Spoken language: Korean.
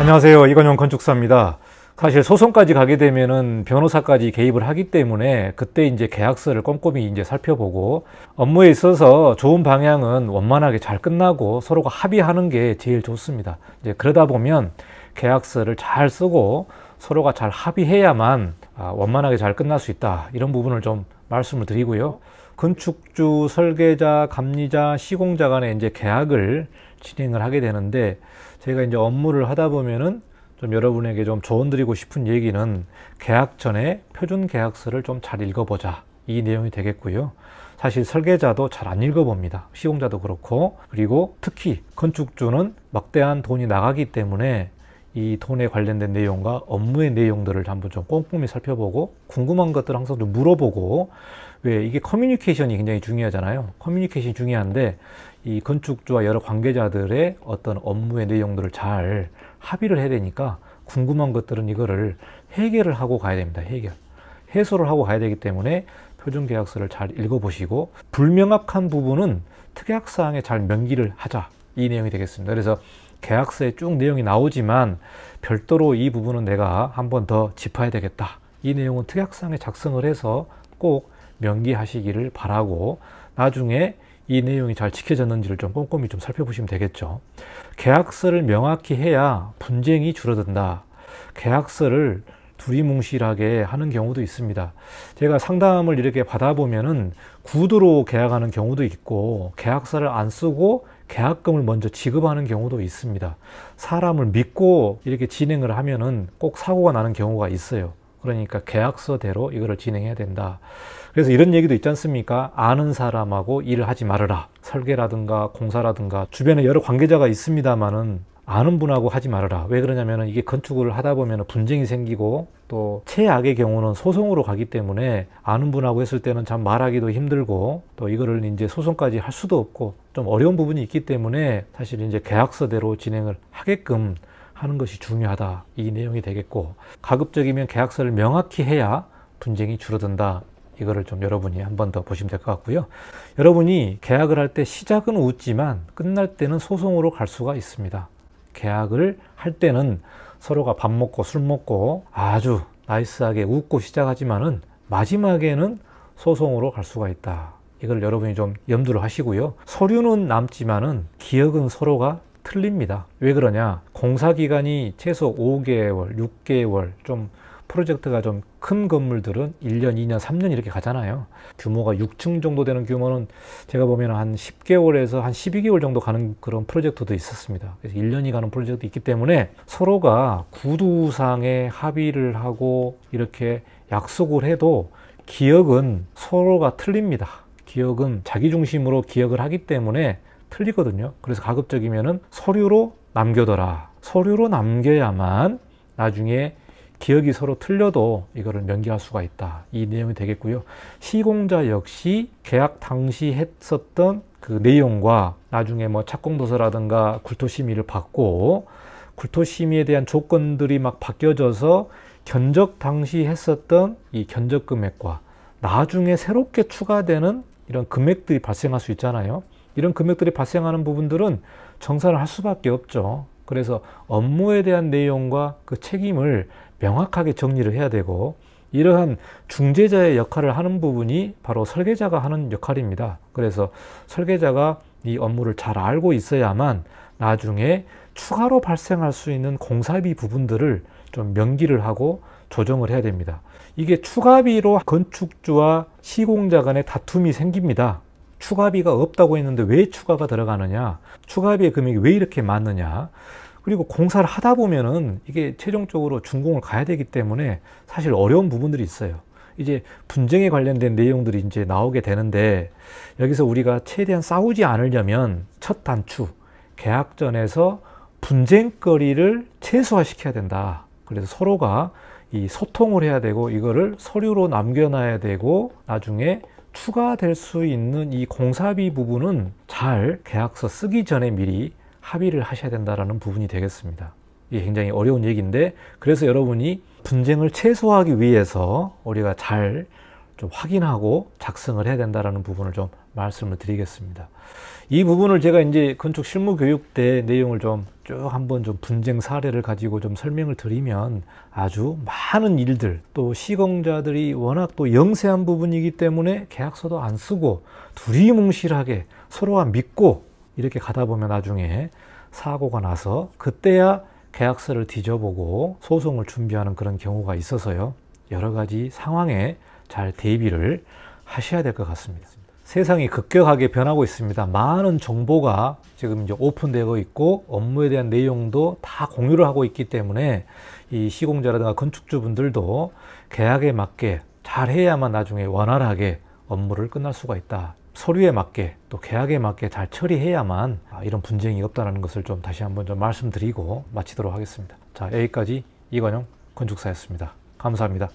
안녕하세요. 이건용 건축사입니다. 사실 소송까지 가게 되면은 변호사까지 개입을 하기 때문에 그때 이제 계약서를 꼼꼼히 이제 살펴보고 업무에 있어서 좋은 방향은 원만하게 잘 끝나고 서로가 합의하는 게 제일 좋습니다. 이제 그러다 보면 계약서를 잘 쓰고 서로가 잘 합의해야만 원만하게 잘 끝날 수 있다. 이런 부분을 좀 말씀을 드리고요. 건축주, 설계자, 감리자, 시공자 간에 이제 계약을 진행을 하게 되는데 제가 이제 업무를 하다 보면은 좀 여러분에게 좀 조언 드리고 싶은 얘기는 계약 전에 표준 계약서를 좀 잘 읽어보자. 이 내용이 되겠고요. 사실 설계자도 잘 안 읽어봅니다. 시공자도 그렇고. 그리고 특히 건축주는 막대한 돈이 나가기 때문에 이 돈에 관련된 내용과 업무의 내용들을 한번 좀 꼼꼼히 살펴보고 궁금한 것들 항상 좀 물어보고 왜 이게 커뮤니케이션이 굉장히 중요하잖아요. 커뮤니케이션이 중요한데 이 건축주와 여러 관계자들의 어떤 업무의 내용들을 잘 합의를 해야 되니까 궁금한 것들은 이거를 해결을 하고 가야 됩니다. 해소를 하고 가야 되기 때문에 표준 계약서를 잘 읽어보시고 불명확한 부분은 특약사항에 잘 명기를 하자. 이 내용이 되겠습니다. 그래서 계약서에 쭉 내용이 나오지만 별도로 이 부분은 내가 한 번 더 짚어야 되겠다. 이 내용은 특약사항에 작성을 해서 꼭 명기하시기를 바라고 나중에 이 내용이 잘 지켜졌는지를 좀 꼼꼼히 좀 살펴보시면 되겠죠. 계약서를 명확히 해야 분쟁이 줄어든다. 계약서를 두리뭉실하게 하는 경우도 있습니다. 제가 상담을 이렇게 받아보면은 구두로 계약하는 경우도 있고 계약서를 안 쓰고 계약금을 먼저 지급하는 경우도 있습니다. 사람을 믿고 이렇게 진행을 하면은 꼭 사고가 나는 경우가 있어요. 그러니까 계약서대로 이거를 진행해야 된다. 그래서 이런 얘기도 있지 않습니까? 아는 사람하고 일을 하지 말아라. 설계라든가 공사라든가 주변에 여러 관계자가 있습니다만은 아는 분하고 하지 말아라. 왜 그러냐면은 이게 건축을 하다 보면 분쟁이 생기고 또 최악의 경우는 소송으로 가기 때문에 아는 분하고 했을 때는 참 말하기도 힘들고 또 이거를 이제 소송까지 할 수도 없고 좀 어려운 부분이 있기 때문에 사실 이제 계약서대로 진행을 하게끔 하는 것이 중요하다. 이 내용이 되겠고 가급적이면 계약서를 명확히 해야 분쟁이 줄어든다. 이거를 좀 여러분이 한 번 더 보시면 될 것 같고요. 여러분이 계약을 할 때 시작은 웃지만 끝날 때는 소송으로 갈 수가 있습니다. 계약을 할 때는 서로가 밥 먹고 술 먹고 아주 나이스하게 웃고 시작하지만은 마지막에는 소송으로 갈 수가 있다. 이걸 여러분이 좀 염두를 하시고요. 서류는 남지만은 기억은 서로가 틀립니다. 왜 그러냐? 공사 기간이 최소 5개월, 6개월 좀 프로젝트가 좀 큰 건물들은 1년, 2년, 3년 이렇게 가잖아요. 규모가 6층 정도 되는 규모는 제가 보면 한 10개월에서 한 12개월 정도 가는 그런 프로젝트도 있었습니다. 그래서 1년이 가는 프로젝트도 있기 때문에 서로가 구두상에 합의를 하고 이렇게 약속을 해도 기억은 서로가 틀립니다. 기억은 자기 중심으로 기억을 하기 때문에 틀리거든요. 그래서 가급적이면은 서류로 남겨둬라. 서류로 남겨야만 나중에 기억이 서로 틀려도 이거를 명기할 수가 있다. 이 내용이 되겠고요. 시공자 역시 계약 당시 했었던 그 내용과 나중에 뭐 착공도서라든가 굴토심의를 받고 굴토심의에 대한 조건들이 막 바뀌어져서 견적 당시 했었던 이 견적 금액과 나중에 새롭게 추가되는 이런 금액들이 발생할 수 있잖아요. 이런 금액들이 발생하는 부분들은 정산을 할 수밖에 없죠. 그래서 업무에 대한 내용과 그 책임을 명확하게 정리를 해야 되고 이러한 중재자의 역할을 하는 부분이 바로 설계자가 하는 역할입니다. 그래서 설계자가 이 업무를 잘 알고 있어야만 나중에 추가로 발생할 수 있는 공사비 부분들을 좀 명기를 하고 조정을 해야 됩니다. 이게 추가비로 건축주와 시공자 간의 다툼이 생깁니다. 추가비가 없다고 했는데 왜 추가가 들어가느냐? 추가비의 금액이 왜 이렇게 많느냐? 그리고 공사를 하다 보면은 이게 최종적으로 준공을 가야 되기 때문에 사실 어려운 부분들이 있어요. 이제 분쟁에 관련된 내용들이 이제 나오게 되는데 여기서 우리가 최대한 싸우지 않으려면 첫 단추, 계약전에서 분쟁거리를 최소화시켜야 된다. 그래서 서로가 이 소통을 해야 되고 이거를 서류로 남겨놔야 되고 나중에 추가될 수 있는 이 공사비 부분은 잘 계약서 쓰기 전에 미리 합의를 하셔야 된다는 부분이 되겠습니다. 이게 굉장히 어려운 얘기인데 그래서 여러분이 분쟁을 최소화하기 위해서 우리가 잘 좀 확인하고 작성을 해야 된다는 부분을 좀 말씀을 드리겠습니다. 이 부분을 제가 이제 건축 실무 교육 때 내용을 좀 쭉 한번 좀 분쟁 사례를 가지고 좀 설명을 드리면 아주 많은 일들, 또 시공자들이 워낙 또 영세한 부분이기 때문에 계약서도 안 쓰고 두리뭉실하게 서로가 믿고 이렇게 가다 보면 나중에 사고가 나서 그때야 계약서를 뒤져보고 소송을 준비하는 그런 경우가 있어서요. 여러 가지 상황에 잘 대비를 하셔야 될 것 같습니다. 세상이 급격하게 변하고 있습니다. 많은 정보가 지금 이제 오픈되고 있고 업무에 대한 내용도 다 공유를 하고 있기 때문에 이 시공자라든가 건축주분들도 계약에 맞게 잘 해야만 나중에 원활하게 업무를 끝날 수가 있다. 서류에 맞게 또 계약에 맞게 잘 처리해야만 이런 분쟁이 없다는 것을 좀 다시 한번 좀 말씀드리고 마치도록 하겠습니다. 자, 여기까지 이관영 건축사였습니다. 감사합니다.